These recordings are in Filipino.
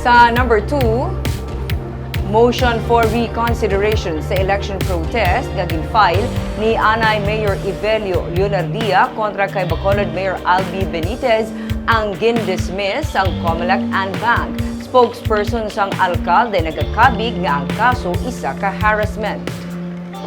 Sa number 2, motion for reconsideration sa election protest nga gin-file ni anay Mayor Albee Leonardia kontra kay Bacolod Mayor Albee Benitez ang gin-dismiss ang Comele and Banc. Spokesperson sang alkalde nagakabig nga ang kaso isa ka harassment.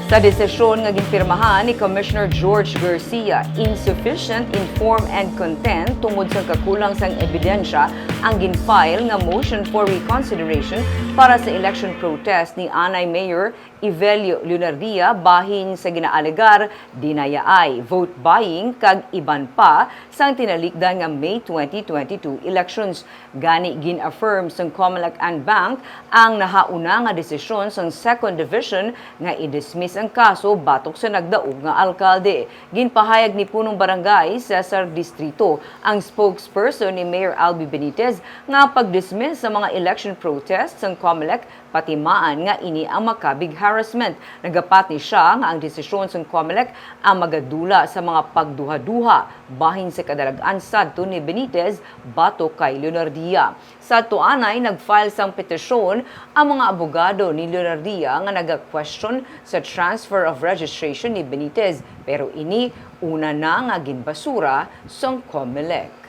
Sa desisyon nga ginpirmahan ni Commissioner George Garcia, insufficient in form and content tungod sa kakulang sang ebidensya ang ginfile nga motion for reconsideration para sa election protest ni anay Mayor Albee Leonardia bahin sa ginaalegar dinayaay, vote buying kag iban pa sang tinalikdan nga May 2022 elections. Gani gin-affirm sang Comele and Banc ang nahauna nga desisyon sang Second Division nga i-dismiss ang kaso batok sa nagdaog nga alkalde. Ginpahayag ni punong barangay sa distrito ang spokesperson ni Mayor Albee Benitez nga pag-dismiss sa mga election protests sang Comele pati maan nga ini ang makabig harassment. Nagapat ni siya nga ang desisyon sang Comele ang magadula sa mga pagduha-duha bahin sa kadalagan sadto ni Benitez batok kay Leonardia. Sa tuanay nag-file sang petisyon ang mga abogado ni Leonardia nga naga-question sa transfer of registration ni Benitez pero ini una na nga ginbasura sang Comele.